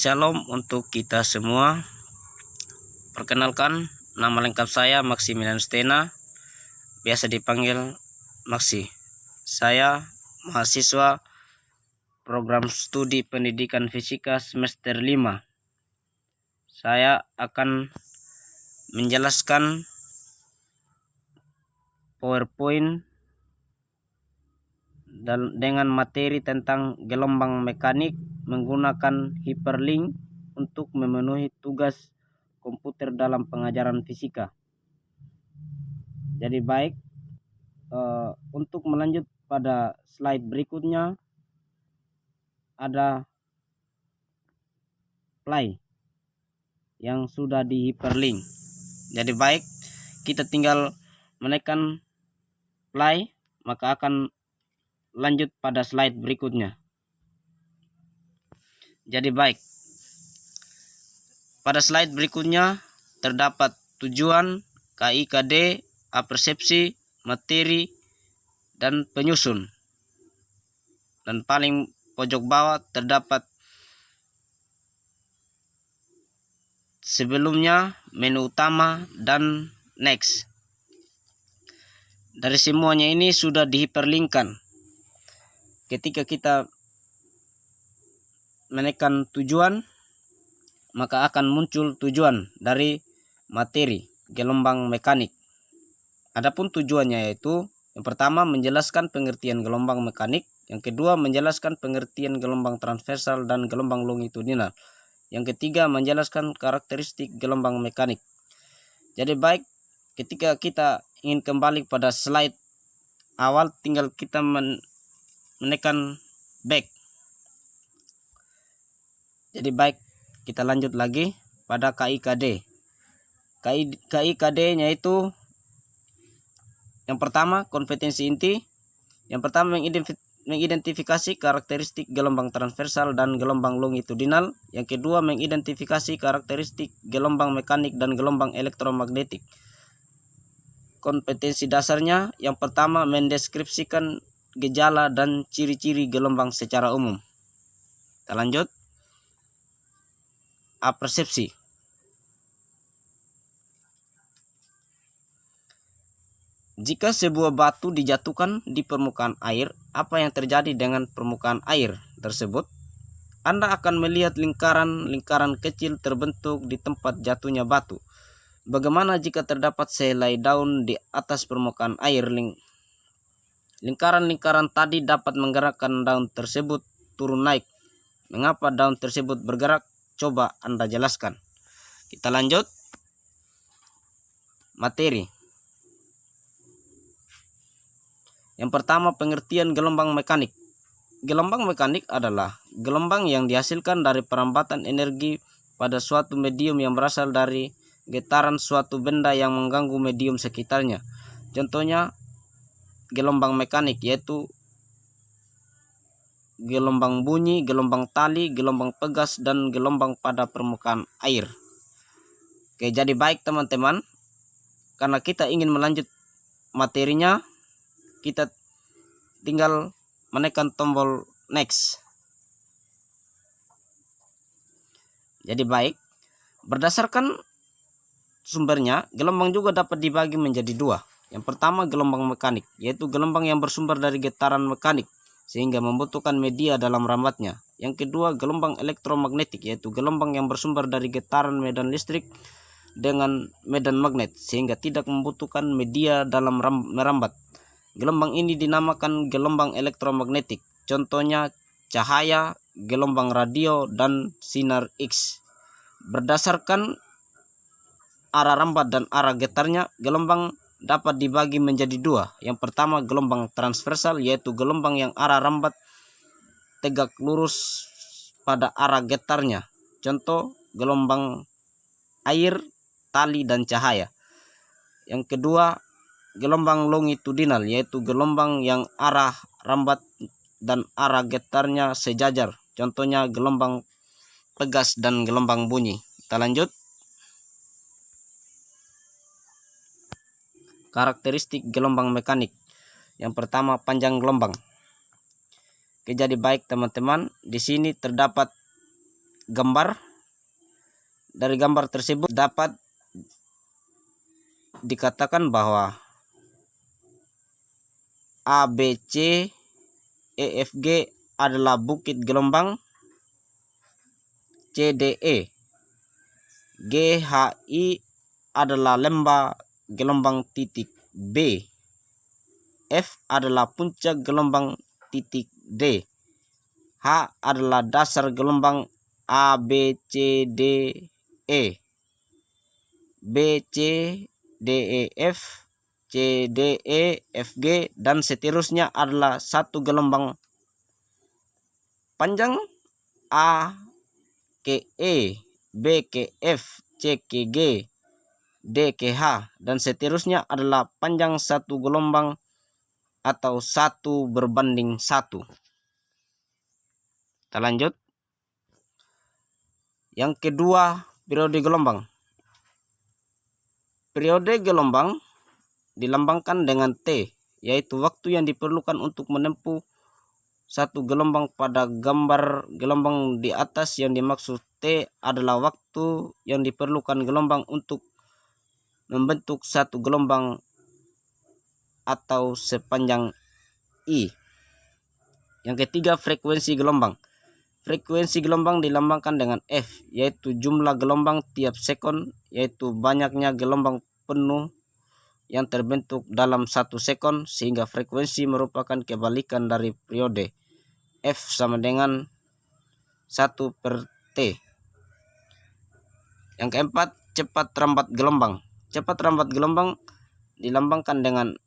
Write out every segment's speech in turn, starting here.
Shalom untuk kita semua. Perkenalkan, nama lengkap saya Maximilian Stena, biasa dipanggil Maxi. Saya mahasiswa program studi pendidikan fisika semester 5. Saya akan menjelaskan PowerPoint dan dengan materi tentang gelombang mekanik menggunakan hyperlink untuk memenuhi tugas komputer dalam pengajaran fisika. Jadi baik, untuk melanjut pada slide berikutnya ada play yang sudah di hyperlink. Jadi baik, kita tinggal menekan play, maka akan lanjut pada slide berikutnya. Jadi baik, pada slide berikutnya terdapat tujuan, KIKD, apersepsi, materi, dan penyusun. Dan paling pojok bawah terdapat sebelumnya, menu utama, dan next. Dari semuanya ini sudah dihiperlinkkan. Ketika kita menekan tujuan, maka akan muncul tujuan dari materi gelombang mekanik. Adapun tujuannya yaitu yang pertama menjelaskan pengertian gelombang mekanik, yang kedua menjelaskan pengertian gelombang transversal dan gelombang longitudinal, yang ketiga menjelaskan karakteristik gelombang mekanik. Jadi baik, ketika kita ingin kembali pada slide awal, tinggal kita menekan back. Jadi baik, kita lanjut lagi pada KIKD. KIKD-nya itu yang pertama kompetensi inti. Yang pertama mengidentifikasi karakteristik gelombang transversal dan gelombang longitudinal. Yang kedua mengidentifikasi karakteristik gelombang mekanik dan gelombang elektromagnetik. Kompetensi dasarnya yang pertama mendeskripsikan gejala dan ciri-ciri gelombang secara umum. Kita lanjut. Apersepsi. Jika sebuah batu dijatuhkan di permukaan air, apa yang terjadi dengan permukaan air tersebut? Anda akan melihat lingkaran-lingkaran kecil terbentuk di tempat jatuhnya batu. Bagaimana jika terdapat sehelai daun di atas permukaan air? Lingkaran-lingkaran tadi dapat menggerakkan daun tersebut turun naik. Mengapa daun tersebut bergerak? Coba Anda jelaskan. Kita lanjut. Materi. Yang pertama, pengertian gelombang mekanik. Gelombang mekanik adalah gelombang yang dihasilkan dari perambatan energi pada suatu medium yang berasal dari getaran suatu benda yang mengganggu medium sekitarnya. Contohnya gelombang mekanik yaitu gelombang bunyi, gelombang tali, gelombang pegas, dan gelombang pada permukaan air. Oke, jadi baik teman-teman, karena kita ingin melanjut materinya, kita tinggal menekan tombol next. Jadi baik, berdasarkan sumbernya, gelombang juga dapat dibagi menjadi dua. Yang pertama gelombang mekanik, yaitu gelombang yang bersumber dari getaran mekanik sehingga membutuhkan media dalam rambatnya. Yang kedua gelombang elektromagnetik, yaitu gelombang yang bersumber dari getaran medan listrik dengan medan magnet sehingga tidak membutuhkan media dalam merambat. Gelombang ini dinamakan gelombang elektromagnetik. Contohnya cahaya, gelombang radio, dan sinar X. Berdasarkan arah rambat dan arah getarnya, gelombang dapat dibagi menjadi dua. Yang pertama gelombang transversal, yaitu gelombang yang arah rambat tegak lurus pada arah getarnya. Contoh gelombang air, tali, dan cahaya. Yang kedua gelombang longitudinal, yaitu gelombang yang arah rambat dan arah getarnya sejajar. Contohnya gelombang pegas dan gelombang bunyi. Kita lanjut. Karakteristik gelombang mekanik. Yang pertama panjang gelombang. Oke, jadi baik teman-teman, di sini terdapat gambar. Dari gambar tersebut dapat dikatakan bahwa ABC EFG adalah bukit gelombang, CDE GHI adalah lembah gelombang titik B, F adalah puncak gelombang titik D, H adalah dasar gelombang A, B, C, D, E, B, C, D, E, F, C, D, E, F, G, dan seterusnya adalah satu gelombang panjang A ke E, B ke F, C ke G, D ke H, dan seterusnya adalah panjang satu gelombang atau 1/1. Kita lanjut. Yang kedua, periode gelombang. Periode gelombang dilambangkan dengan T, yaitu waktu yang diperlukan untuk menempuh satu gelombang. Pada gambar gelombang di atas yang dimaksud T adalah waktu yang diperlukan gelombang untuk membentuk satu gelombang atau sepanjang I. Yang ketiga, frekuensi gelombang. Frekuensi gelombang dilambangkan dengan F, yaitu jumlah gelombang tiap sekon, yaitu banyaknya gelombang penuh yang terbentuk dalam 1 sekon, sehingga frekuensi merupakan kebalikan dari periode. F sama dengan 1/T. Yang keempat, cepat rambat gelombang. Cepat rambat gelombang dilambangkan dengan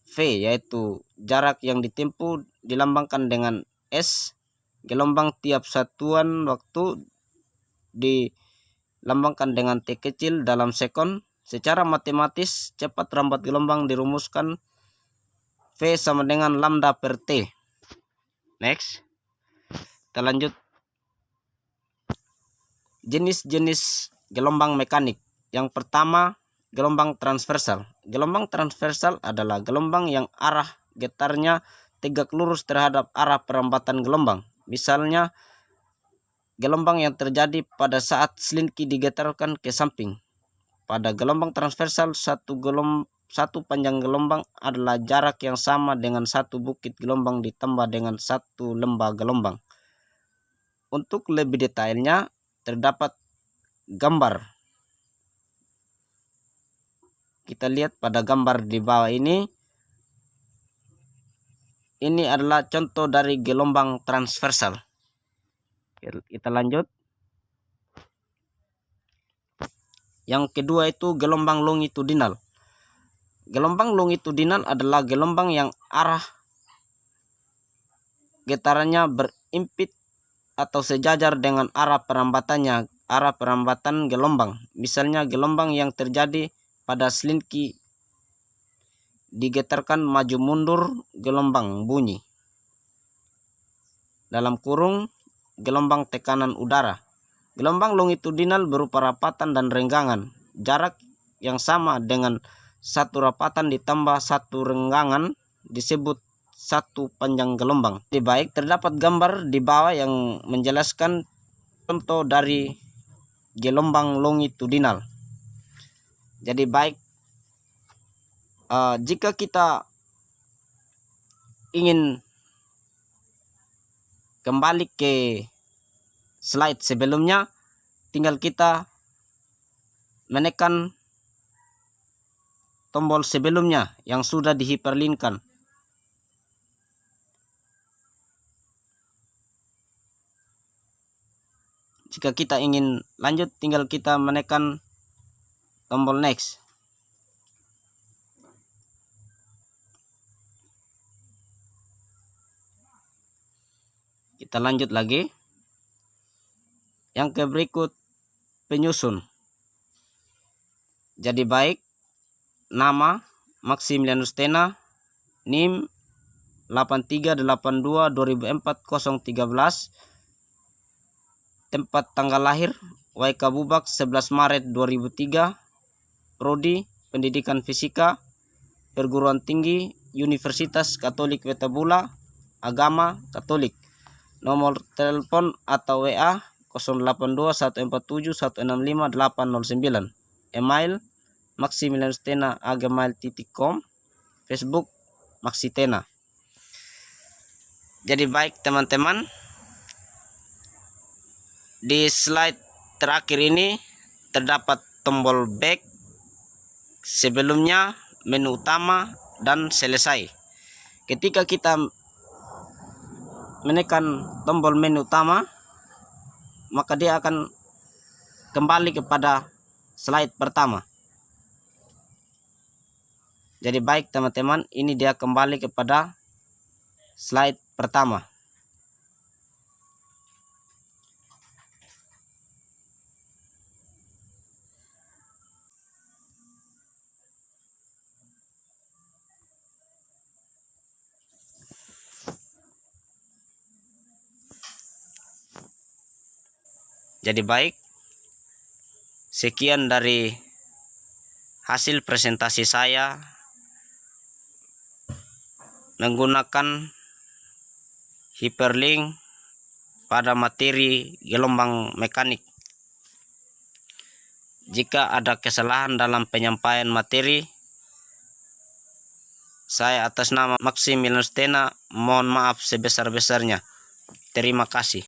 V, yaitu jarak yang ditempuh, dilambangkan dengan S. Gelombang tiap satuan waktu dilambangkan dengan T kecil dalam sekon. Secara matematis, cepat rambat gelombang dirumuskan V sama dengan lambda per T. Next, kita lanjut. Jenis-jenis gelombang mekanik. Yang pertama, gelombang transversal. Gelombang transversal adalah gelombang yang arah getarnya tegak lurus terhadap arah perambatan gelombang. Misalnya, gelombang yang terjadi pada saat selinki digetarkan ke samping. Pada gelombang transversal, satu panjang gelombang adalah jarak yang sama dengan satu bukit gelombang ditambah dengan satu lembah gelombang. Untuk lebih detailnya, terdapat gambar. Kita lihat pada gambar di bawah ini. Ini adalah contoh dari gelombang transversal. Kita lanjut. Yang kedua itu gelombang longitudinal. Gelombang longitudinal adalah gelombang yang arah getarannya berimpit atau sejajar dengan arah perambatan gelombang. Misalnya, gelombang yang terjadi pada selinki digetarkan maju mundur gelombang bunyi. Dalam kurung, gelombang tekanan udara. Gelombang longitudinal berupa rapatan dan renggangan. Jarak yang sama dengan satu rapatan ditambah satu renggangan disebut satu panjang gelombang. Di baik, terdapat gambar di bawah yang menjelaskan contoh dari gelombang longitudinal. Jadi baik, jika kita ingin kembali ke slide sebelumnya, tinggal kita menekan tombol sebelumnya yang sudah dihiperlinkkan. Jika kita ingin lanjut, tinggal kita menekan tombol next. Kita lanjut lagi. Yang berikut, penyusun. Jadi baik, nama Maximilianus Tena, NIM 8382204013, tempat tanggal lahir WK Bubak 11 Maret 2003, prodi Pendidikan Fisika, perguruan tinggi Universitas Katolik Wetabula, agama Katolik. Nomor telepon atau WA 082147165809. Email maximilianustena@gmail.com. Facebook Maxitena. Jadi baik teman-teman, di slide terakhir ini terdapat tombol back, sebelumnya, menu utama, dan selesai. Ketika kita menekan tombol menu utama, maka dia akan kembali kepada slide pertama. Jadi baik teman-teman, ini dia kembali kepada slide pertama. Jadi baik, sekian dari hasil presentasi saya menggunakan hyperlink pada materi gelombang mekanik. Jika ada kesalahan dalam penyampaian materi, saya atas nama Maximilianustena mohon maaf sebesar-besarnya. Terima kasih.